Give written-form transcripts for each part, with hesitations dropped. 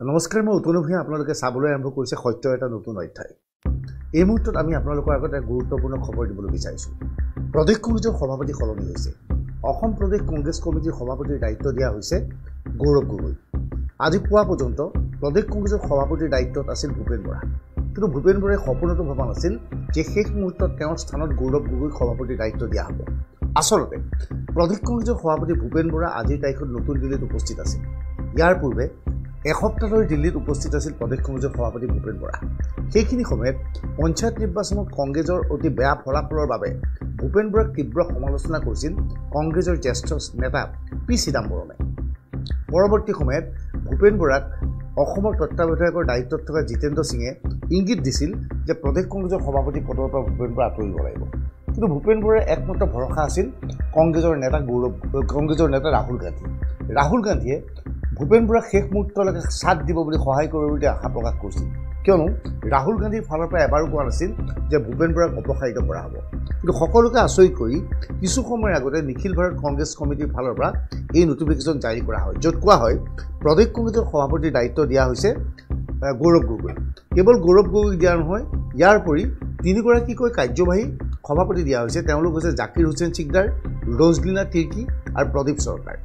নমস্কাৰ মই উত্তম ভূঞা আপোনালোকে চাবলৈ আৰম্ভ কৰিছে সত্যৰ এটা নতুন অধ্যায়। এই মুহূৰ্তত আমি আপোনালোকৰ আগত এক গুৰুত্বপূৰ্ণ খবৰ দিবলৈ বিচাৰিছোঁ। প্ৰদেশ কংগ্ৰেছৰ সভাপতি সলনি হৈছে। অসম প্ৰদেশ কংগ্ৰেছ কমিটিৰ সভাপতিৰ দায়িত্ব দিয়া হৈছে গৌৰৱ গগৈ। আজি পুৱা পৰ্যন্ত প্ৰদেশ কংগ্ৰেছৰ সভাপতিৰ দায়িত্বত আছিল ভূপেন বৰা। কিন্তু ভূপেন বৰাই সপোনতো ভবা নাছিল যে শেষ মুহূৰ্তত তেওঁৰ স্থানত গৌৰৱ গগৈক সভাপতিৰ দায়িত্ব দিয়া হ'ব। আচলতে প্ৰদেশ কংগ্ৰেছৰ সভাপতি ভূপেন বৰা আজিৰ তাৰিখত নতুন দিল্লীত উপস্থিত আছিল। ইয়াৰ পূৰ্বে এসপ্তাহ ধৰি দিল্লীত উপস্থিত আছিল প্ৰদেশ কংগ্ৰেছৰ সভাপতি ভূপেন বৰা। সেইখিনি সময়ত পঞ্চায়ত নিৰ্বাচনত কংগ্ৰেছৰ অতি বেয়া ফলাফলৰ বাবে ভূপেন বৰাক তীব্ৰ সমালোচনা কৰিছিল কংগ্ৰেছৰ জ্যেষ্ঠ নেতা পি চিদাম্বৰমে। পৰৱৰ্তী সময়ত ভূপেন বৰাক অসমৰ তত্ত্বাৱধায়কৰ দায়িত্বত থকা জিতেন্দ্ৰ সিঙে ইংগিত দিছিল যে প্ৰদেশ কংগ্ৰেছৰ সভাপতি পদৰ পৰা ভূপেন বৰা আঁতৰিব লাগিব। কিন্তু ভূপেন বৰাৰ একমাত্ৰ ভৰসা আছিল কংগ্ৰেছৰ নেতা ৰাহুল গান্ধী। ৰাহুল গান্ধীয়ে ভূপেন বৰাক শেষ মুহূৰ্তলৈকে সাথ দিব বুলি সহায় কৰিব বুলি আশা প্ৰকাশ কৰিছিল, কিয়নো ৰাহুল গান্ধীৰ ফালৰ পৰা এবাৰো কোৱা নাছিল যে ভূপেন বৰাক অপসাৰিত কৰা হ'ব। কিন্তু সকলোকে আচৰিত কৰি কিছু সময়ৰ আগতে নিখিল ভাৰত কংগ্ৰেছ কমিটিৰ ফালৰ পৰা এই নটিফিকেশ্যন জাৰি কৰা হয়, য'ত কোৱা হয় প্ৰদেশ কংগ্ৰেছৰ সভাপতিৰ দায়িত্ব দিয়া হৈছে গৌৰৱ গগৈ। কেৱল গৌৰৱ গগৈক দিয়া নহয়, ইয়াৰ উপৰি তিনিগৰাকীকৈ কাৰ্যবাহী সভাপতি দিয়া হৈছে। তেওঁলোক হৈছে জাকিৰ হুছেইন চিকদাৰ, ৰজলিনা তিৰ্কি আৰু প্ৰদীপ চৰকাৰ।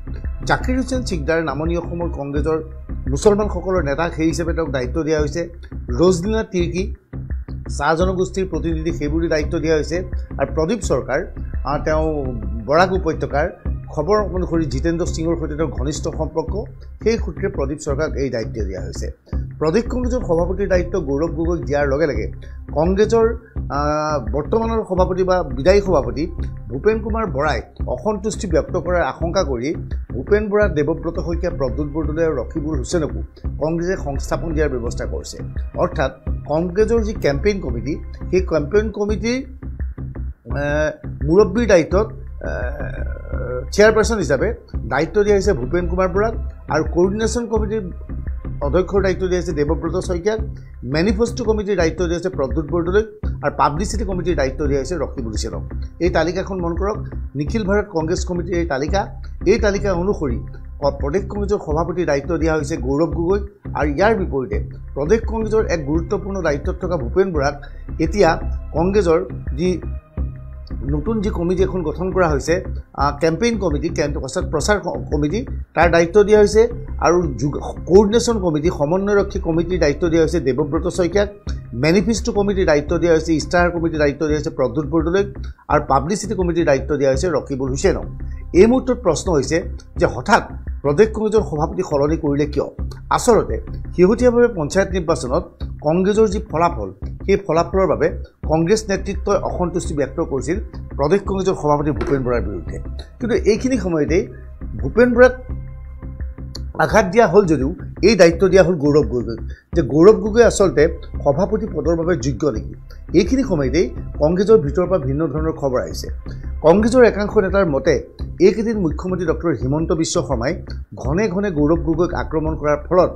জাকিৰ হুছেইন চিকদাৰ নামনি অসমৰ কংগ্ৰেছৰ মুছলমানসকলৰ নেতা, সেই হিচাপে তেওঁক দায়িত্ব দিয়া হৈছে। ৰজলিনা তিৰ্কি চাহ জনগোষ্ঠীৰ প্ৰতিনিধি, সেইবুলি দায়িত্ব দিয়া হৈছে। আৰু প্ৰদীপ চৰকাৰ তেওঁ বৰাক উপত্যকাৰ খবৰ অনুসৰি জিতেন্দ্ৰ সিঙৰ সৈতে তেওঁৰ ঘনিষ্ঠ সম্পৰ্ক, সেই সূত্ৰে প্ৰদীপ চৰকাৰক এই দায়িত্ব দিয়া হৈছে। প্ৰদেশ কংগ্ৰেছৰ সভাপতিৰ দায়িত্ব গৌৰৱ গগৈক দিয়াৰ লগে লগে কংগ্ৰেছৰ বৰ্তমানৰ সভাপতি বা বিদায়ী সভাপতি ভূপেন কুমাৰ বৰাই অসন্তুষ্টি ব্যক্ত কৰাৰ আশংকা কৰি ভূপেন বৰা, দেৱব্ৰত শইকীয়া, প্ৰদ্যুৎ বৰদলৈ আৰু ৰকিবুল হুছেইনকো কংগ্ৰেছে সংস্থাপন দিয়াৰ ব্যৱস্থা কৰিছে। অৰ্থাৎ কংগ্ৰেছৰ যি কেম্পেইন কমিটি, সেই কেম্পেইন কমিটিৰ মুৰব্বীৰ দায়িত্বত চেয়াৰপাৰ্চন হিচাপে দায়িত্ব দিয়া হৈছে ভূপেন কুমাৰ বৰাক, আৰু কোঅৰ্ডিনেশ্যন কমিটিৰ অধ্যক্ষৰ দায়িত্ব দিয়া হৈছে দেৱব্ৰত শইকীয়াক, মেনিফেষ্টো কমিটিৰ দায়িত্ব দিয়া হৈছে প্ৰদ্যুৎ বৰদলৈক, আৰু পাব্লিচিটি কমিটিৰ দায়িত্ব দিয়া হৈছে ৰকিবুল হুছেইনক। এই তালিকাখন মন কৰক, নিখিল ভাৰত কংগ্ৰেছ কমিটিৰ এই তালিকা অনুসৰি প্ৰদেশ কংগ্ৰেছৰ সভাপতিৰ দায়িত্ব দিয়া হৈছে গৌৰৱ গগৈক। আৰু ইয়াৰ বিপৰীতে প্ৰদেশ কংগ্ৰেছৰ এক গুৰুত্বপূৰ্ণ দায়িত্বত থকা ভূপেন বৰাক এতিয়া কংগ্ৰেছৰ নতুন যি কমিটি এখন গঠন কৰা হৈছে, কেম্পেইন কমিটি, প্ৰচাৰ কমিটি, তাৰ দায়িত্ব দিয়া হৈছে। আৰু কোঅৰ্ডিনেশ্যন কমিটি, সমন্বয়ৰক্ষী কমিটিৰ দায়িত্ব দিয়া হৈছে দেৱব্ৰত শইকীয়াক, মেনিফেষ্টো কমিটিৰ দায়িত্ব দিয়া হৈছে, ইষ্টাৰ কমিটিৰ দায়িত্ব দিয়া হৈছে প্ৰদ্যুৎ বৰদলৈক, আৰু পাব্লিচিটি কমিটিৰ দায়িত্ব দিয়া হৈছে ৰকিবুল হুছেইনক। এই মুহূৰ্তত প্ৰশ্ন হৈছে যে হঠাৎ প্ৰদেশ কংগ্ৰেছৰ সভাপতি সলনি কৰিলে কিয়? আচলতে শেহতীয়াভাৱে পঞ্চায়ত নিৰ্বাচনত কংগ্ৰেছৰ যি ফলাফল, সেই ফলাফলৰ বাবে কংগ্ৰেছ নেতৃত্বই অসন্তুষ্টি ব্যক্ত কৰিছিল প্ৰদেশ কংগ্ৰেছৰ সভাপতি ভূপেন বৰাৰ বিৰুদ্ধে। কিন্তু এইখিনি সময়তেই ভূপেন বৰাক আঘাত দিয়া হ'ল যদিও এই দায়িত্ব দিয়া হ'ল গৌৰৱ গগৈক, যে গৌৰৱ গগৈ আচলতে সভাপতি পদৰ বাবে যোগ্য নেকি। এইখিনি সময়তেই কংগ্ৰেছৰ ভিতৰৰ পৰা ভিন্ন ধৰণৰ খবৰ আহিছে। কংগ্ৰেছৰ একাংশ নেতাৰ মতে এইকেইদিন মুখ্যমন্ত্ৰী ডক্টৰ হিমন্ত বিশ্ব শৰ্মাই ঘনে ঘনে গৌৰৱ গগৈক আক্ৰমণ কৰাৰ ফলত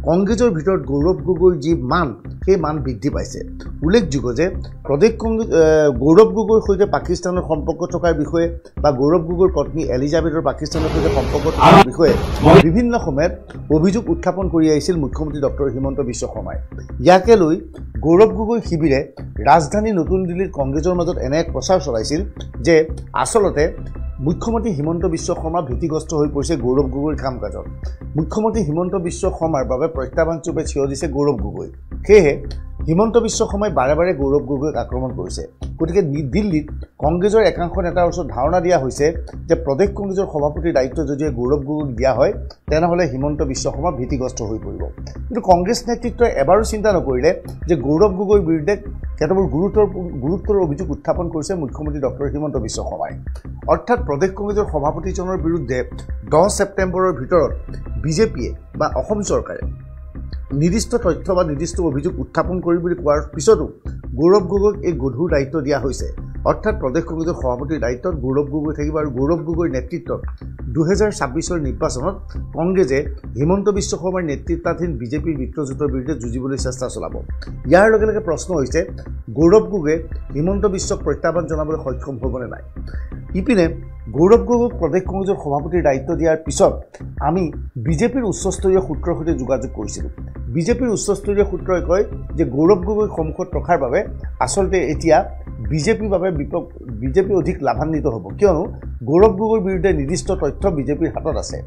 কংগ্ৰেছৰ ভিতৰত গৌৰৱ গগৈৰ যি মান, সেই মান বৃদ্ধি পাইছে। উল্লেখযোগ্য যে প্ৰদেশ কংগ্ৰেছ গৌৰৱ গগৈৰ সৈতে পাকিস্তানৰ সম্পৰ্ক থকাৰ বিষয়ে বা গৌৰৱ গগৈৰ পত্নী এলিজাবেথৰ পাকিস্তানৰ সৈতে সম্পৰ্ক থকাৰ বিষয়ে বিভিন্ন সময়ত অভিযোগ উত্থাপন কৰি আহিছিল মুখ্যমন্ত্ৰী ডক্টৰ হিমন্ত বিশ্ব শৰ্মাই। ইয়াকে লৈ গৌৰৱ গগৈৰ শিবিৰে ৰাজধানী নতুন দিল্লীত কংগ্ৰেছৰ মাজত এনে এক প্ৰচাৰ চলাইছিল যে আচলতে মুখ্যমন্ত্ৰী হিমন্ত বিশ্ব শৰ্মা ভীতিগ্ৰস্ত হৈ পৰিছে গৌৰৱ গগৈৰ কাম কাজত। মুখ্যমন্ত্ৰী হিমন্ত বিশ্ব শৰ্মাৰ বাবে প্ৰত্যাহ্বানস্বৰূপে থিয় দিছে গৌৰৱ গগৈ। সেয়েহে হিমন্ত বিশ্ব শৰ্মাই বাৰে বাৰে গৌৰৱ গগৈক আক্ৰমণ কৰিছে। গতিকে দিল্লীত কংগ্ৰেছৰ একাংশ নেতাৰ ওচৰত ধাৰণা দিয়া হৈছে যে প্ৰদেশ কংগ্ৰেছৰ সভাপতিৰ দায়িত্ব যদি গৌৰৱ গগৈক দিয়া হয়, তেনেহ'লে হিমন্ত বিশ্ব শৰ্মা ভীতিগ্ৰস্ত হৈ পৰিব। কিন্তু কংগ্ৰেছ নেতৃত্বই এবাৰো চিন্তা নকৰিলে যে গৌৰৱ গগৈৰ বিৰুদ্ধে কেতবোৰ গুৰুতৰ অভিযোগ উত্থাপন কৰিছে মুখ্যমন্ত্ৰী ডক্টৰ হিমন্ত বিশ্ব শৰ্মাই। অৰ্থাৎ প্ৰদেশ কংগ্ৰেছৰ সভাপতিজনৰ বিৰুদ্ধে 10 ছেপ্টেম্বৰৰ ভিতৰত বিজেপিয়ে বা অসম চৰকাৰে নিৰ্দিষ্ট তথ্য বা নিৰ্দিষ্ট অভিযোগ উত্থাপন কৰিম বুলি কোৱাৰ পিছতো গৌৰৱ গগৈক এই গধুৰ দায়িত্ব দিয়া হৈছে। অৰ্থাৎ প্ৰদেশ কংগ্ৰেছৰ সভাপতিৰ দায়িত্বত গৌৰৱ গগৈ থাকিব, আৰু গৌৰৱ গগৈৰ নেতৃত্বত 2026 নিৰ্বাচনত কংগ্ৰেছে হিমন্ত বিশ্ব শৰ্মাৰ নেতৃত্বাধীন বিজেপিৰ মিত্ৰজোঁটৰ বিৰুদ্ধে যুঁজিবলৈ চেষ্টা চলাব। ইয়াৰ লগে লগে প্ৰশ্ন হৈছে গৌৰৱ গগৈয়ে হিমন্ত বিশ্বক প্ৰত্যাহ্বান জনাবলৈ সক্ষম হ'বনে নাই। ইপিনে গৌৰৱ গগৈক প্ৰদেশ কংগ্ৰেছৰ সভাপতিৰ দায়িত্ব দিয়াৰ পিছত আমি বিজেপিৰ উচ্চস্তৰীয় সূত্ৰৰ সৈতে যোগাযোগ কৰিছিলোঁ। বিজেপিৰ উচ্চস্তৰীয় সূত্ৰই কয় যে গৌৰৱ গগৈক সন্মুখত ৰখাৰ বাবে আচলতে এতিয়া বিজেপিৰ বাবে বিজেপি অধিক লাভান্বিত হ'ব, কিয়নো গৌৰৱ গগৈৰ বিৰুদ্ধে নিৰ্দিষ্ট তথ্য বিজেপিৰ হাতত আছে।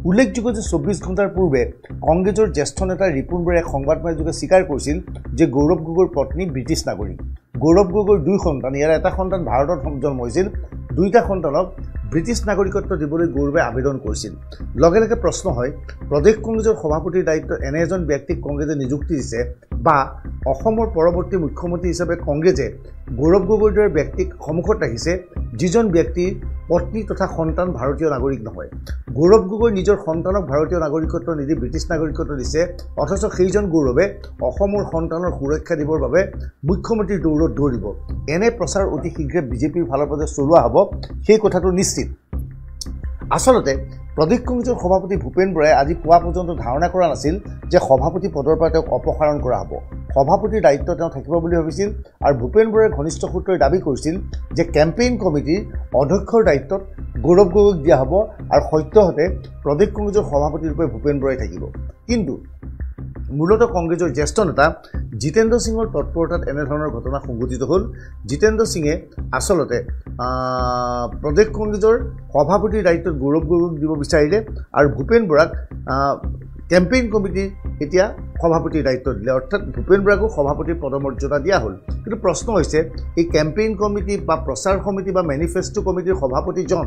উল্লেখযোগ্য যে 24 ঘণ্টাৰ পূৰ্বে কংগ্ৰেছৰ জ্যেষ্ঠ নেতা ৰিপুণ বৰাই সংবাদমেলযোগে স্বীকাৰ কৰিছিল যে গৌৰৱ গগৈৰ পত্নী ব্ৰিটিছ নাগৰিক। গৌৰৱ গগৈৰ 2 সন্তান, ইয়াৰ এটা সন্তান ভাৰতত জন্ম হৈছিল, 2টা সন্তানক ব্ৰিটিছ নাগৰিকত্ব দিবলৈ গৌৰৱে আবেদন কৰিছিল। লগে লগে প্ৰশ্ন হয় প্ৰদেশ কংগ্ৰেছৰ সভাপতিৰ দায়িত্ব এনে এজন ব্যক্তিক কংগ্ৰেছে নিযুক্তি দিছে বা অসমৰ পৰৱৰ্তী মুখ্যমন্ত্ৰী হিচাপে কংগ্ৰেছে গৌৰৱ গগৈৰ দৰে ব্যক্তিক সন্মুখত ৰাখিছে যিজন ব্যক্তিৰ পত্নী তথা সন্তান ভাৰতীয় নাগৰিক নহয়। গৌৰৱ গগৈ নিজৰ সন্তানক ভাৰতীয় নাগৰিকত্ব নিদি ব্ৰিটিছ নাগৰিকত্ব দিছে, অথচ সেইজন গৌৰৱে অসমৰ সন্তানৰ সুৰক্ষা দিবৰ বাবে মুখ্যমন্ত্ৰীৰ দৌৰত দৌৰিব। এনে প্ৰচাৰ অতি শীঘ্ৰে বিজেপিৰ ফালৰ পৰা চলোৱা হ'ব সেই কথাটো নিশ্চিত। আচলতে প্ৰদেশ কংগ্ৰেছৰ সভাপতি ভূপেন বৰাই আজি পুৱা পৰ্যন্ত ধাৰণা কৰা নাছিল যে সভাপতি পদৰ পৰা তেওঁক অপসাৰণ কৰা হ'ব। সভাপতিৰ দায়িত্ব তেওঁ থাকিব বুলি ভাবিছিল আৰু ভূপেন বৰাৰ ঘনিষ্ঠ সূত্ৰই দাবী কৰিছিল যে কেম্পেইন কমিটিৰ অধ্যক্ষৰ দায়িত্বত গৌৰৱ গগৈক দিয়া হ'ব আৰু সত্যহতে প্ৰদেশ কংগ্ৰেছৰ সভাপতিৰূপে ভূপেন বৰাই থাকিব। কিন্তু মূলতঃ কংগ্ৰেছৰ জ্যেষ্ঠ নেতা জিতেন্দ্ৰ সিঙৰ তৎপৰতাত এনেধৰণৰ ঘটনা সংঘটিত হ'ল। জিতেন্দ্ৰ সিঙে আচলতে প্ৰদেশ কংগ্ৰেছৰ সভাপতিৰ দায়িত্বত গৌৰৱ গগৈক দিব বিচাৰিলে আৰু ভূপেন বৰাক কেম্পেইন কমিটিৰ এতিয়া সভাপতিৰ দায়িত্ব দিলে, অৰ্থাৎ ভূপেন বৰাকো সভাপতিৰ পদমৰ্যাদা দিয়া হ'ল। কিন্তু প্ৰশ্ন হৈছে এই কেম্পেইন কমিটি বা প্ৰচাৰ সমিতি বা মেনিফেষ্টো কমিটিৰ সভাপতিজন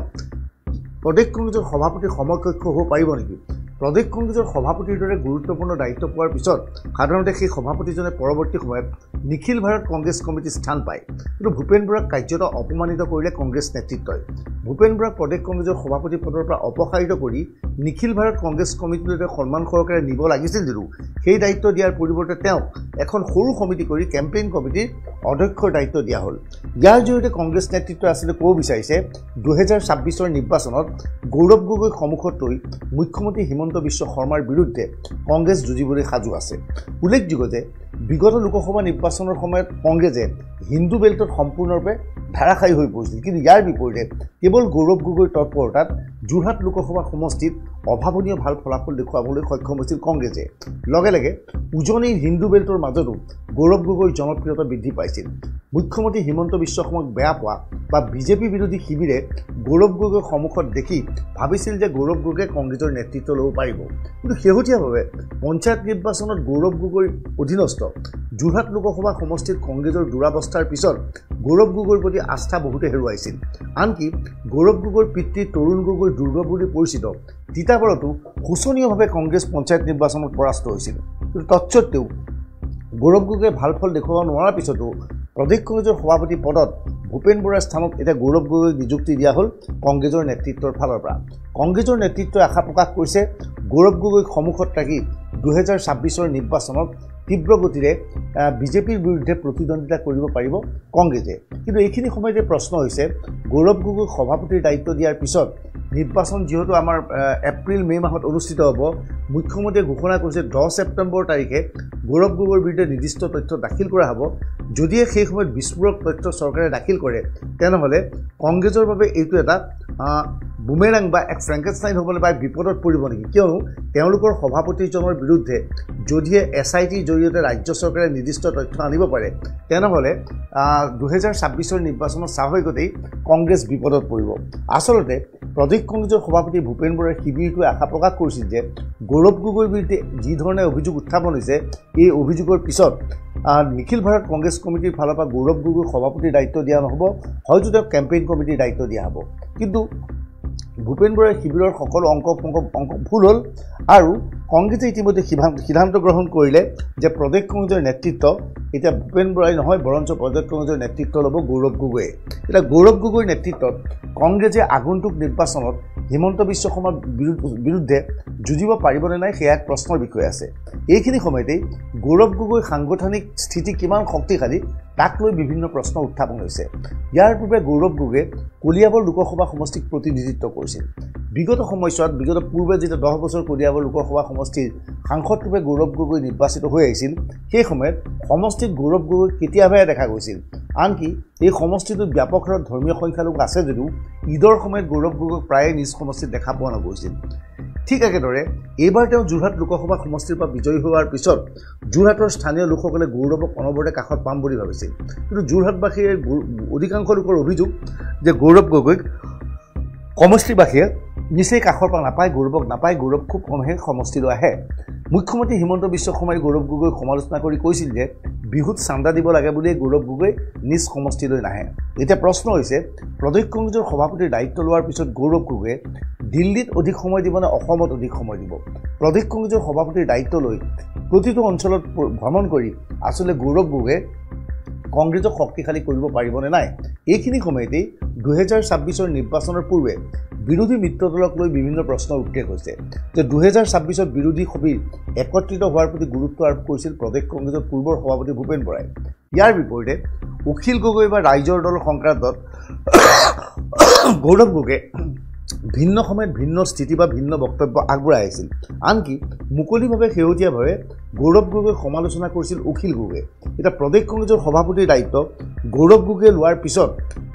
প্ৰদেশ কংগ্ৰেছৰ সভাপতিৰ সমকক্ষ হ'ব পাৰিব নেকি? প্ৰদেশ কংগ্ৰেছৰ সভাপতিৰ দৰে গুৰুত্বপূৰ্ণ দায়িত্ব পোৱাৰ পিছত সাধাৰণতে সেই সভাপতিজনে পৰৱৰ্তী সময়ত নিখিল ভাৰত কংগ্ৰেছ কমিটিৰ স্থান পায়। কিন্তু ভূপেন বৰাক কাৰ্যত অপমানিত কৰিলে কংগ্ৰেছ নেতৃত্বই। ভূপেন বৰাক প্ৰদেশ কংগ্ৰেছৰ সভাপতি পদৰ পৰা অপসাৰিত কৰি নিখিল ভাৰত কংগ্ৰেছ কমিটিলৈ সন্মান সহকাৰে নিব লাগিছিল যদিও সেই দায়িত্ব দিয়াৰ পৰিৱৰ্তে তেওঁক এখন সৰু সমিতি কৰি কেম্পেইন কমিটিৰ অধ্যক্ষৰ দায়িত্ব দিয়া হ'ল। ইয়াৰ জৰিয়তে কংগ্ৰেছ নেতৃত্বই আচলতে ক'ব বিচাৰিছে 2026 নিৰ্বাচনত গৌৰৱ গগৈক সন্মুখত লৈ মুখ্যমন্ত্ৰী হিমন্ত বিশ্ব শৰ্মাৰ বিৰুদ্ধে কংগ্ৰেছ যুঁজিবলৈ সাজু আছে। উল্লেখযোগ্য যে বিগত লোকসভা নিৰ্বাচনৰ সময়ত কংগ্ৰেছে হিন্দু বেল্টত সম্পূৰ্ণৰূপে ধাৰাশায়ী হৈ পৰিছিল, কিন্তু ইয়াৰ বিপৰীতে কেৱল গৌৰৱ গগৈৰ তৎপৰতাত যোৰহাট লোকসভা সমষ্টিত অভাৱনীয় ভাল ফলাফল দেখুৱাবলৈ সক্ষম হৈছিল কংগ্ৰেছে। লগে লগে উজনিৰ হিন্দু বেল্টৰ মাজতো গৌৰৱ গগৈৰ জনপ্ৰিয়তা বৃদ্ধি পাইছিল। মুখ্যমন্ত্ৰী হিমন্ত বিশ্ব শৰ্মাক বেয়া পোৱা বা বিজেপি বিৰোধী শিবিৰে গৌৰৱ গগৈক সন্মুখত দেখি ভাবিছিল যে গৌৰৱ গগৈয়ে কংগ্ৰেছৰ নেতৃত্ব ল'ব পাৰিব। কিন্তু শেহতীয়াভাৱে পঞ্চায়ত নিৰ্বাচনত গৌৰৱ গগৈৰ অধীনস্থ যোৰহাট লোকসভা সমষ্টিত কংগ্ৰেছৰ দুৰাৱস্থাৰ পিছত গৌৰৱ গগৈৰ প্ৰতি আস্থা বহুতে হেৰুৱাইছিল। আনকি গৌৰৱ গগৈৰ পিতৃ তৰুণ গগৈ দুৰ্গ বুলি পৰিচিত তিতাবৰতো শোচনীয়ভাৱে কংগ্ৰেছ পঞ্চায়ত নিৰ্বাচনত পৰাস্ত হৈছিল। কিন্তু তৎসত্ত্বেও গৌৰৱ গগৈয়ে ভাল ফল দেখুৱাব নোৱাৰাৰ পিছতো প্ৰদেশ কংগ্ৰেছৰ সভাপতি পদত ভূপেন বৰাৰ স্থানত এতিয়া গৌৰৱ গগৈক নিযুক্তি দিয়া হ'ল কংগ্ৰেছৰ নেতৃত্বৰ ফালৰ পৰা। কংগ্ৰেছৰ নেতৃত্বই আশা প্ৰকাশ কৰিছে গৌৰৱ গগৈক সন্মুখত ৰাখি 2026 নিৰ্বাচনত তীব্ৰ গতিৰে বিজেপিৰ বিৰুদ্ধে প্ৰতিদ্বন্দ্বিতা কৰিব পাৰিব কংগ্ৰেছে। কিন্তু এইখিনি সময়তে প্ৰশ্ন হৈছে গৌৰৱ গগৈক সভাপতিৰ দায়িত্ব দিয়াৰ পিছত নিৰ্বাচন যিহেতু আমাৰ এপ্ৰিল মে মাহত অনুষ্ঠিত হ'ব, মুখ্যমন্ত্ৰীয়ে ঘোষণা কৰিছে 10 ছেপ্টেম্বৰ তাৰিখে গৌৰৱ গগৈৰ বিৰুদ্ধে নিৰ্দিষ্ট তথ্য দাখিল কৰা হ'ব। যদিহে সেই সময়ত বিস্ফোৰক তথ্য চৰকাৰে দাখিল কৰে তেনেহ'লে কংগ্ৰেছৰ বাবে এইটো এটা বুমেৰাং বা এক ফ্ৰেংকেনষ্টাইন হ'বলৈ বা বিপদত পৰিব নেকি? কিয়নো তেওঁলোকৰ সভাপতিজনৰ বিৰুদ্ধে যদিহে SITৰ জৰিয়তে ৰাজ্য চৰকাৰে নিৰ্দিষ্ট তথ্য আনিব পাৰে তেনেহ'লে 2026 নিৰ্বাচনত স্বাভাৱিকতেই কংগ্ৰেছ বিপদত পৰিব। আচলতে প্ৰদেশ কংগ্ৰেছৰ সভাপতি ভূপেন বৰাৰ শিবিৰটোৱে আশা প্ৰকাশ কৰিছিল যে গৌৰৱ গগৈৰ বিৰুদ্ধে যি ধৰণে অভিযোগ উত্থাপন হৈছে এই অভিযোগৰ পিছত নিখিল ভাৰত কংগ্ৰেছ কমিটিৰ ফালৰ পৰা গৌৰৱ গগৈৰ সভাপতিৰ দায়িত্ব দিয়া নহ'ব, হয়তো তেওঁক কেম্পেইন কমিটিৰ দায়িত্ব দিয়া হ'ব। কিন্তু ভূপেন বৰাৰ শিবিৰৰ সকলো অংক ভুল হ'ল আৰু কংগ্ৰেছে ইতিমধ্যে সিদ্ধান্ত গ্ৰহণ কৰিলে যে প্ৰদেশ কংগ্ৰেছৰ নেতৃত্ব এতিয়া ভূপেন বৰাই নহয় বৰঞ্চ প্ৰদেশ কংগ্ৰেছৰ নেতৃত্ব ল'ব গৌৰৱ গগৈয়ে। এতিয়া গৌৰৱ গগৈৰ নেতৃত্বত কংগ্ৰেছে আগন্তুক নিৰ্বাচনত হিমন্ত বিশ্ব শৰ্মাৰ বিৰুদ্ধে যুঁজিব পাৰিবনে নাই সেয়া এক প্ৰশ্নৰ বিষয় আছে। এইখিনি সময়তেই গৌৰৱ গগৈৰ সাংগঠনিক স্থিতি কিমান শক্তিশালী তাক লৈ বিভিন্ন প্ৰশ্ন উত্থাপন হৈছে। ইয়াৰ পূৰ্বে গৌৰৱ গগৈয়ে কলিয়াবৰ লোকসভা সমষ্টিক প্ৰতিনিধিত্ব কৰিছিল। বিগত সময়ছোৱাত বিগত পূৰ্বে যেতিয়া 10 বছৰ কলিয়াবৰ লোকসভা সমষ্টিৰ সাংসদৰূপে গৌৰৱ গগৈ নিৰ্বাচিত হৈ আহিছিল সেই সময়ত সমষ্টিত গৌৰৱ গগৈ কেতিয়াবাই দেখা গৈছিল আনকি এই সমষ্টিটোত ব্যাপক হাৰত ধৰ্মীয় সংখ্যালঘু আছে যদিও ঈদৰ সময়ত গৌৰৱ গগৈক প্ৰায়ে নিজ সমষ্টিত দেখা পোৱা নগৈছিল ঠিক একেদৰে এইবাৰ তেওঁ যোৰহাট লোকসভা সমষ্টিৰ পৰা বিজয়ী হোৱাৰ পিছত যোৰহাটৰ স্থানীয় লোকসকলে গৌৰৱক অনবৰতে কাষত পাম বুলি ভাবিছিল কিন্তু যোৰহাটবাসীৰ অধিকাংশ লোকৰ অভিযোগ যে গৌৰৱ গগৈক সমষ্টিবাসীয়ে নিচেই কাষৰ পৰা নাপায় গৌৰৱক নাপায় গৌৰৱ খুব কমহে সমষ্টিলৈ আহে মুখ্যমন্ত্ৰী হিমন্ত বিশ্ব শৰ্মাই গৌৰৱ গগৈক সমালোচনা কৰি কৈছিল যে বিহুত চান্দা দিব লাগে বুলি গৌৰৱ গগৈ নিজ সমষ্টিলৈ নাহে এতিয়া প্ৰশ্ন হৈছে প্ৰদেশ কংগ্ৰেছৰ সভাপতিৰ দায়িত্ব লোৱাৰ পিছত গৌৰৱ গগৈয়ে দিল্লীত অধিক সময় দিব নে অসমত অধিক সময় দিব প্ৰদেশ কংগ্ৰেছৰ সভাপতিৰ দায়িত্ব লৈ প্ৰতিটো অঞ্চলত ভ্ৰমণ কৰি আসলে গৌৰৱ গগৈয়ে কংগ্ৰেছক শক্তিশালী কৰিব পাৰিবনে নাই এইখিনি সময়তেই 2026 নিৰ্বাচনৰ পূৰ্বে বিৰোধী মিত্ৰদলক লৈ বিভিন্ন প্ৰশ্নৰ উদ্বেগ হৈছে যে 2026 বিৰোধী সবিৰ একত্ৰিত হোৱাৰ প্ৰতি গুৰুত্ব আৰোপ কৰিছিল প্ৰদেশ কংগ্ৰেছৰ পূৰ্বৰ সভাপতি ভূপেন বৰাই ইয়াৰ বিপৰীতে অখিল গগৈ বা ৰাইজৰ দলৰ সংক্ৰান্তত গৌৰৱ গগৈ ভিন্ন সময়ত ভিন্ন স্থিতি বা ভিন্ন বক্তব্য আগবঢ়াই আহিছিল আনকি মুকলিভাৱে শেহতীয়াভাৱে গৌৰৱ গগৈক সমালোচনা কৰিছিল অখিল গগৈ এটা প্ৰদেশ কংগ্ৰেছৰ সভাপতিৰ দায়িত্ব গৌৰৱ গগৈ লোৱাৰ পিছত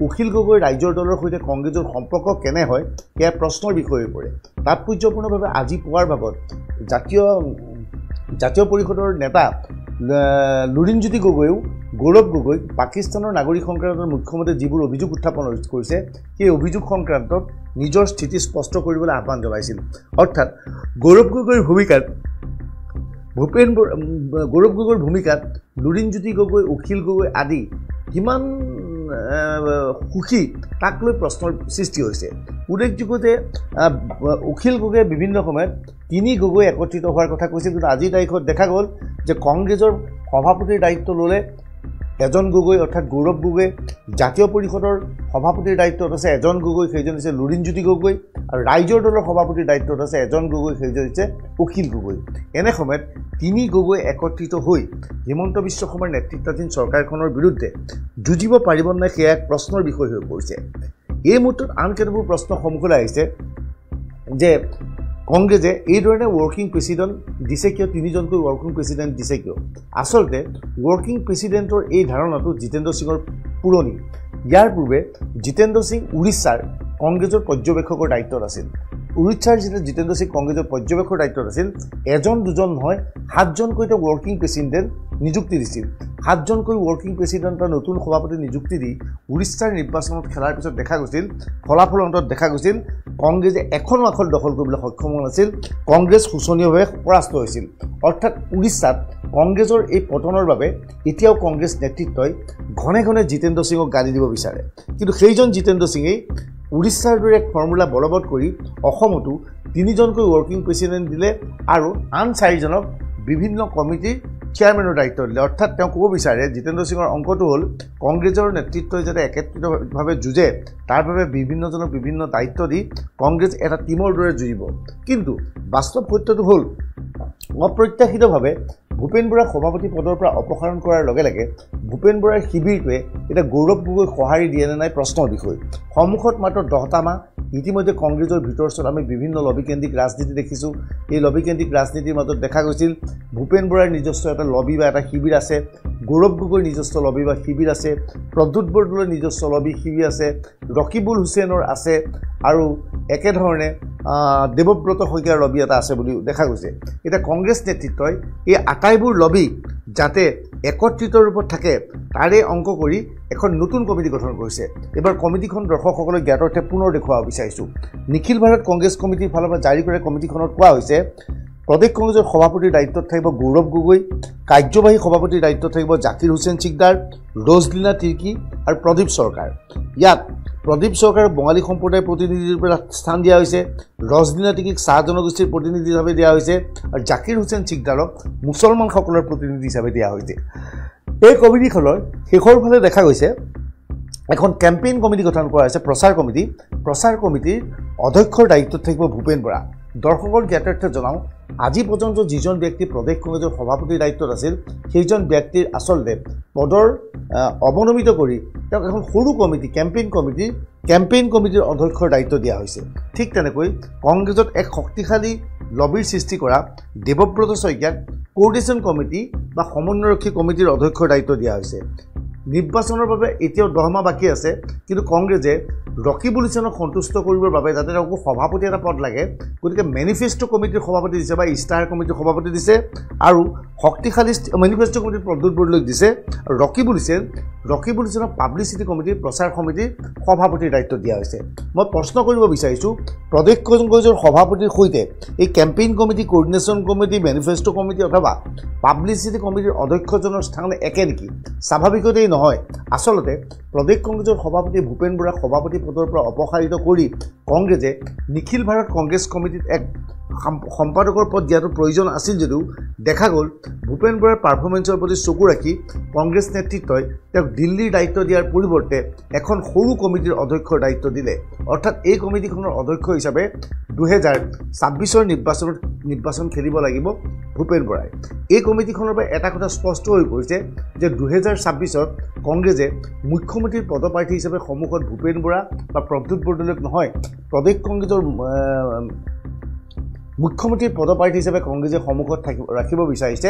অখিল গগৈ ৰাইজৰ দলৰ সৈতে কংগ্ৰেছৰ সম্পৰ্ক কেনে হয় সেয়া প্ৰশ্নৰ বিষয় হৈ পৰে তাৎপৰ্যপূৰ্ণভাৱে আজি পুৱাৰ ভাগত জাতীয় পৰিষদৰ নেতা লুৰিণজ্যোতি গগৈও গৌৰৱ গগৈক পাকিস্তানৰ নাগৰিক সংক্ৰান্তত মুখ্যমন্ত্ৰী যিবোৰ অভিযোগ উত্থাপন কৰিছে সেই অভিযোগ সংক্ৰান্তত নিজৰ স্থিতি স্পষ্ট কৰিবলৈ আহ্বান জনাইছিল অৰ্থাৎ গৌৰৱ গগৈৰ ভূমিকাত লুৰিণজ্যোতি গগৈ অখিল গগৈ আদি কিমান সুখী তাক লৈ প্ৰশ্নৰ সৃষ্টি হৈছে উল্লেখযোগ্য যে অখিল গগৈয়ে বিভিন্ন সময়ত তিনি গগৈ একত্ৰিত হোৱাৰ কথা কৈছিল কিন্তু আজিৰ তাৰিখত দেখা গ'ল যে কংগ্ৰেছৰ সভাপতিৰ দায়িত্ব ল'লে এজন গগৈ অৰ্থাৎ গৌৰৱ গগৈ জাতীয় পৰিষদৰ সভাপতিৰ দায়িত্বত আছে এজন গগৈ সেইজন হৈছে লুৰিণজ্যোতি গগৈ আৰু ৰাইজৰ দলৰ সভাপতিৰ দায়িত্বত আছে এজন গগৈ সেইজন হৈছে অখিল গগৈ এনে সময়ত তিনি গগৈ একত্ৰিত হৈ হিমন্ত বিশ্ব শৰ্মাৰ নেতৃত্বাধীন চৰকাৰখনৰ বিৰুদ্ধে যুঁজিব পাৰিব নাই সেয়া এক প্ৰশ্নৰ বিষয় হৈ পৰিছে এই মুহূৰ্তত আন কেতবোৰ প্ৰশ্ন সন্মুখলৈ আহিছে যে কংগ্ৰেছে এই ধৰণে ৱৰ্কিং প্ৰেচিডেণ্ট দিছে কিয় তিনিজনকৈ ৱৰ্কিং প্ৰেচিডেণ্ট দিছে কিয় আচলতে ৱৰ্কিং প্ৰেচিডেণ্টৰ এই ধাৰণাটো জিতেন্দ্ৰ সিঙৰ পুৰণি ইয়াৰ পূৰ্বে জিতেন্দ্ৰ সিং উৰিষ্যাৰ কংগ্ৰেছৰ পৰ্যবেক্ষকৰ দায়িত্বত আছিল উৰিষ্যাৰ যেতিয়া জিতেন্দ্ৰ সিং কংগ্ৰেছৰ পৰ্যবেক্ষকৰ দায়িত্বত আছিল এজন দুজন নহয় 7জনকৈ তেওঁ ৱৰ্কিং প্ৰেচিডেণ্ট নিযুক্তি দিছিল 7জনকৈ ৱৰ্কিং প্ৰেচিডেণ্টৰ নতুন সভাপতি নিযুক্তি দি উৰিষ্যাৰ নিৰ্বাচনত খেলাৰ পিছত দেখা গৈছিল ফলাফল অন্তত দেখা গৈছিল কংগ্ৰেছে এখনো আসন দখল কৰিবলৈ সক্ষম হোৱা নাছিল কংগ্ৰেছ শোচনীয়ভাৱে পৰাস্ত হৈছিল অৰ্থাৎ উৰিষ্যাত কংগ্ৰেছৰ এই পতনৰ বাবে এতিয়াও কংগ্ৰেছ নেতৃত্বই ঘনে ঘনে জিতেন্দ্ৰ সিঙক গালি দিব বিচাৰে কিন্তু সেইজন জিতেন্দ্ৰ সিঙেই উৰিষ্যাৰ দৰে এক ফৰ্মুলা বলবৎ কৰি অসমতো তিনিজনকৈ ৱৰ্কিং প্ৰেচিডেণ্ট দিলে আৰু আন 4জনক বিভিন্ন কমিটিৰ চেয়াৰমেনৰ দায়িত্ব দিলে অৰ্থাৎ তেওঁ ক'ব বিচাৰে জিতেন্দ্ৰ সিঙৰ অংকটো হ'ল কংগ্ৰেছৰ নেতৃত্বই যাতে একত্ৰিতভাৱে যুঁজে তাৰ বাবে বিভিন্নজনক বিভিন্ন দায়িত্ব দি কংগ্ৰেছ এটা টিমৰ দৰে যুঁজিব কিন্তু বাস্তৱ সত্যটো হ'ল অপ্ৰত্যাশিতভাৱে ভূপেন বৰাক সভাপতি পদৰ পৰা অপসাৰণ কৰাৰ লগে লগে ভূপেন বৰাৰ শিবিৰটোৱে এটা গৌৰৱ গগৈক সঁহাৰি দিয়ে নে নাই প্ৰশ্নৰ বিষয় সন্মুখত মাত্ৰ 10টা মাহ ইতিমধ্যে কংগ্ৰেছৰ ভিতৰচত আমি বিভিন্ন লবিকেন্দ্ৰিক ৰাজনীতি দেখিছোঁ এই লবিকেন্দ্ৰিক ৰাজনীতিৰ মাজত দেখা গৈছিল ভূপেন বৰাৰ নিজস্ব এটা লবি বা এটা শিবিৰ আছে গৌৰৱ গগৈৰ নিজস্ব লবি বা শিবিৰ আছে প্ৰদ্যুৎ বৰদলৈৰ নিজস্ব লবি শিবিৰ আছে ৰকিবুল হুছেইনৰ আছে আৰু একেধৰণে দেৱব্ৰত শইকীয়াৰ লবি এটা আছে বুলি দেখা গৈছে এতিয়া কংগ্ৰেছ নেতৃত্বই এই আটাইবোৰ লবি যাতে একত্ৰিত ৰূপত থাকে তাৰে অংক কৰি এখন নতুন কমিটি গঠন কৰিছে এবাৰ কমিটিখন দৰ্শকসকলক জ্ঞাতাৰ্থে পুনৰ দেখুৱাব বিচাৰিছোঁ নিখিল ভাৰত কংগ্ৰেছ কমিটিৰ ফালৰ পৰা জাৰি কৰা কমিটিখনত কোৱা হৈছে প্ৰদেশ কংগ্ৰেছৰ সভাপতিৰ দায়িত্বত থাকিব গৌৰৱ গগৈ কাৰ্যবাহী সভাপতিৰ দায়িত্বত থাকিব জাকিৰ হুছেইন চিকদাৰ ৰজলীনা তিৰ্কী আৰু প্ৰদীপ চৰকাৰ ইয়াত প্ৰদীপ চৰকাৰক বঙালী সম্প্ৰদায়ৰ প্ৰতিনিধিৰ পৰা স্থান দিয়া হৈছে ৰজলীনা তিৰ্কীক চাহ জনগোষ্ঠীৰ প্ৰতিনিধি হিচাপে দিয়া হৈছে আৰু জাকিৰ হুছেইন চিকদাৰক মুছলমানসকলৰ প্ৰতিনিধি হিচাপে দিয়া হৈছে এই কমিটিখনৰ শেষৰ ফালে দেখা গৈছে এখন কেম্পেইন কমিটি গঠন কৰা হৈছে প্ৰচাৰ কমিটিৰ অধ্যক্ষৰ দায়িত্বত থাকিব ভূপেন বৰা দৰ্শকৰ জ্ঞাতাৰ্থে জনাওঁ আজি পৰ্যন্ত যিজন ব্যক্তি প্ৰদেশ কংগ্ৰেছৰ সভাপতিৰ দায়িত্বত আছিল সেইজন ব্যক্তিৰ আচলতে পদৰ অৱনমিত কৰি তেওঁক এখন সৰু কমিটি কেম্পেইন কমিটিৰ অধ্যক্ষৰ দায়িত্ব দিয়া হৈছে ঠিক তেনেকৈ কংগ্ৰেছত এক শক্তিশালী লবিৰ সৃষ্টি কৰা দেৱব্ৰত শইকীয়াক কোৰ্ডিনেশ্যন কমিটি বা সমন্বয়ৰক্ষী কমিটিৰ অধ্যক্ষৰ দায়িত্ব দিয়া হৈছে নিৰ্বাচনৰ বাবে এতিয়াও 10 মাহ বাকী আছে কিন্তু কংগ্ৰেছে ৰকিবুল হুছেইনক সন্তুষ্ট কৰিবৰ বাবে যাতে তেওঁক সভাপতি এটা পদ লাগে গতিকে মেনিফেষ্টো কমিটিৰ সভাপতি দিছে বা ইষ্টাৰ কমিটিৰ সভাপতি দিছে আৰু শক্তিশালী মেনিফেষ্টো কমিটিৰ প্ৰদ্যুৎ বৰদলৈক দিছে আৰু ৰকিবুল হুছেইনক পাব্লিচিটি কমিটিৰ প্ৰচাৰ সমিতিৰ সভাপতিৰ দায়িত্ব দিয়া হৈছে মই প্ৰশ্ন কৰিব বিচাৰিছোঁ প্ৰদেশ কংগ্ৰেছৰ সভাপতিৰ সৈতে এই campaign committee coordination committee manifesto committee অথবা পাব্লিচিটি কমিটিৰ অধ্যক্ষজনৰ স্থান একে নেকি স্বাভাৱিকতেই নহয় আচলতে প্ৰদেশ কংগ্ৰেছৰ সভাপতি ভূপেন বৰাক সভাপতি পদৰ পৰা অপসাৰিত কৰি কংগ্ৰেছে নিখিল ভাৰত কংগ্ৰেছ কমিটিত এক সম্পাদকৰ পদ দিয়াটো প্ৰয়োজন আছিল যদিও দেখা গ'ল ভূপেন বৰাৰ পাৰফৰ্মেন্সৰ প্ৰতি চকু ৰাখি কংগ্ৰেছ নেতৃত্বই তেওঁক দিল্লীৰ দায়িত্ব দিয়াৰ পৰিৱৰ্তে এখন সৰু কমিটিৰ অধ্যক্ষৰ দায়িত্ব দিলে অৰ্থাৎ এই কমিটিখনৰ অধ্যক্ষ হিচাপে 2026ৰ নিৰ্বাচন খেলিব লাগিব ভূপেন বৰাই এই কমিটিখনৰ পৰা এটা কথা স্পষ্ট হৈ পৰিছে যে 2026ত কংগ্ৰেছে মুখ্যমন্ত্ৰীৰ পদপ্ৰাৰ্থী হিচাপে সন্মুখত ভূপেন বৰা বা প্ৰদ্যুৎ বৰদলৈক নহয় প্ৰদেশ কংগ্ৰেছৰ মুখ্যমন্ত্ৰীৰ পদপ্ৰাৰ্থী হিচাপে কংগ্ৰেছে সন্মুখত ৰাখিব বিচাৰিছে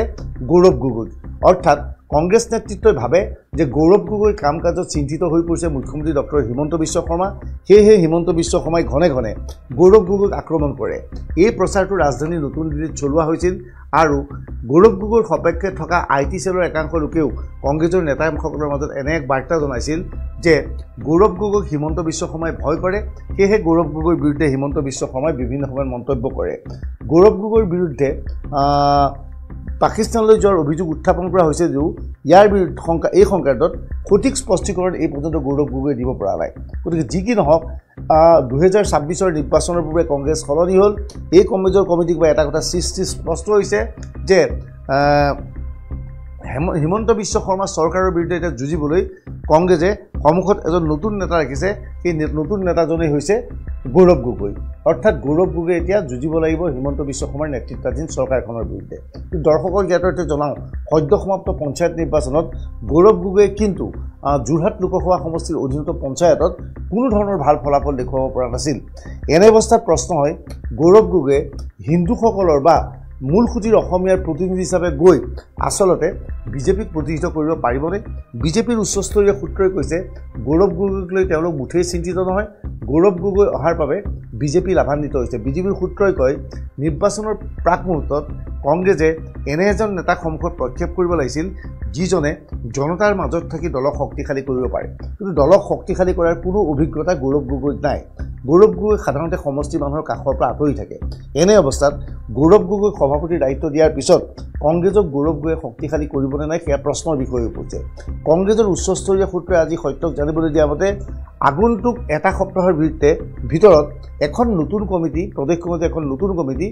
গৌৰৱ গগৈ অৰ্থাৎ কংগ্ৰেছ নেতৃত্বই ভাবে যে গৌৰৱ গগৈ কাম কাজত চিন্তিত হৈ পৰিছে মুখ্যমন্ত্ৰী ডক্টৰ হিমন্ত বিশ্ব শৰ্মা সেয়েহে হিমন্ত বিশ্ব শৰ্মাই ঘনে ঘনে গৌৰৱ গগৈক আক্ৰমণ কৰে এই প্ৰচাৰটো ৰাজধানীৰ নতুন দিল্লীত চলোৱা হৈছিল আৰু গৌৰৱ গগৈৰ সপক্ষে থকা আইটি সেলৰ একাংশ লোকেও কংগ্ৰেছৰ নেতাসকলৰ মাজত এনে এক বাৰ্তা জনাইছিল যে গৌৰৱ গগৈক হিমন্ত বিশ্ব শৰ্মাই ভয় কৰে সেয়েহে গৌৰৱ গগৈৰ বিৰুদ্ধে হিমন্ত বিশ্ব শৰ্মাই বিভিন্ন সময়ত মন্তব্য কৰে গৌৰৱ গগৈৰ বিৰুদ্ধে পাকিস্তানলৈ যোৱাৰ অভিযোগ উত্থাপন কৰা হৈছে যদিও ইয়াৰ বিৰুদ্ধে এই সংক্ৰান্তত সঠিক স্পষ্টীকৰণ এই পৰ্যন্ত গৌৰৱ গগৈয়ে দিব পৰা নাই গতিকে যি কি নহওক 2026ৰ নিৰ্বাচনৰ পূৰ্বে কংগ্ৰেছ সলনি হ'ল এই কমিটিক বা এটা কথা সৃষ্টি স্পষ্ট হৈছে যে হিমন্ত বিশ্ব শৰ্মা চৰকাৰৰ বিৰুদ্ধে এটা যুঁজিবলৈ কংগ্ৰেছে সন্মুখত এজন নতুন নেতা ৰাখিছে সেই নতুন নেতাজনেই হৈছে গৌৰৱ গগৈ অৰ্থাৎ গৌৰৱ গগৈ এতিয়া যুঁজিব লাগিব হিমন্ত বিশ্ব শৰ্মাৰ নেতৃত্বাধীন চৰকাৰখনৰ বিৰুদ্ধে কিন্তু দৰ্শকৰ জ্ঞাতাৰ্থে জনাওঁ সদ্য সমাপ্ত পঞ্চায়ত নিৰ্বাচনত গৌৰৱ গগৈয়ে কিন্তু যোৰহাট লোকসভা সমষ্টিৰ অধীনত পঞ্চায়তত কোনো ধৰণৰ ভাল ফলাফল দেখুৱাব পৰা নাছিল এনে অৱস্থাত প্ৰশ্ন হয় গৌৰৱ গগৈয়ে হিন্দুসকলৰ বা মূল খুঁটিৰ অসমীয়াৰ প্ৰতিনিধি হিচাপে গৈ আচলতে বিজেপিক প্ৰতিষ্ঠিত কৰিব পাৰিবনে বিজেপিৰ উচ্চস্তৰীয় সূত্ৰই কৈছে গৌৰৱ গগৈক লৈ তেওঁলোক মুঠেই চিন্তিত নহয় গৌৰৱ গগৈ অহাৰ বাবে বিজেপি লাভান্বিত হৈছে বিজেপিৰ সূত্ৰই কয় নিৰ্বাচনৰ প্ৰাক মুহূৰ্তত কংগ্ৰেছে এনে এজন নেতাক সন্মুখত প্ৰক্ষেপ কৰিব লাগিছিল যিজনে জনতাৰ মাজত থাকি দলক শক্তিশালী কৰিব পাৰে কিন্তু দলক শক্তিশালী কৰাৰ কোনো অভিজ্ঞতা গৌৰৱ গগৈত নাই গৌৰৱ গগৈ সাধাৰণতে সমষ্টি মানুহৰ কাষৰ পৰা আঁতৰি থাকে এনে অৱস্থাত গৌৰৱ গগৈক সভাপতিৰ দায়িত্ব দিয়াৰ পিছত কংগ্ৰেছক গৌৰৱ গগৈয়ে শক্তিশালী কৰিবনে নাই সেয়া প্ৰশ্নৰ বিষয় হৈ পৰিছে কংগ্ৰেছৰ উচ্চস্তৰীয় সূত্ৰই আজি সত্যক জানিবলৈ দিয়া মতে আগন্তুক এটা সপ্তাহৰ ভিতৰত এখন নতুন কমিটি প্ৰদেশ কংগ্ৰেছে এখন নতুন কমিটি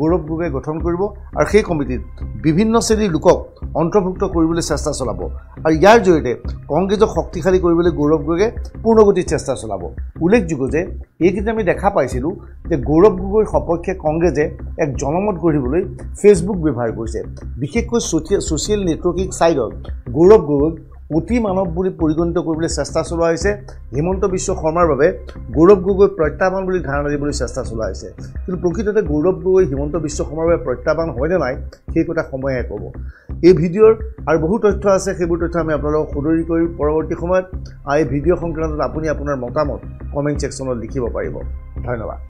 গৌৰৱ গগৈয়ে গঠন কৰিব আৰু সেই কমিটিত বিভিন্ন শ্ৰেণীৰ লোকক অন্তৰ্ভুক্ত কৰিবলৈ চেষ্টা চলাব আৰু ইয়াৰ জৰিয়তে কংগ্ৰেছক শক্তিশালী কৰিবলৈ গৌৰৱ গগৈয়ে পূৰ্ণগতিত চেষ্টা চলাব উল্লেখযোগ্য যে এইকেইদিন আমি দেখা পাইছিলোঁ যে গৌৰৱ গগৈৰ সপক্ষে কংগ্ৰেছে এক জনমত গঢ়িবলৈ ফেচবুক ব্যৱহাৰ কৰিছে বিশেষকৈ ছ'চিয়েল নেটৱৰ্কিং ছাইটত গৌৰৱ গগৈক অতি মানৱ বুলি পৰিগণিত কৰিবলৈ চেষ্টা চলোৱা হৈছে হিমন্ত বিশ্ব শৰ্মাৰ বাবে গৌৰৱ গগৈ প্ৰত্যাহ্বান বুলি ধাৰণা দিবলৈ চেষ্টা চলোৱা হৈছে কিন্তু প্ৰকৃততে গৌৰৱ গগৈ হিমন্ত বিশ্ব শৰ্মাৰ বাবে প্ৰত্যাহ্বান হয়নে নাই সেই কথা সময়ে ক'ব এই ভিডিঅ'ৰ আৰু বহু তথ্য আছে সেইবোৰ তথ্য আমি আপোনালোকক সদৰি কৰি পৰৱৰ্তী সময়ত এই ভিডিঅ' সংক্ৰান্তত আপুনি আপোনাৰ মতামত কমেণ্ট ছেকশ্যনত লিখিব পাৰিব ধন্যবাদ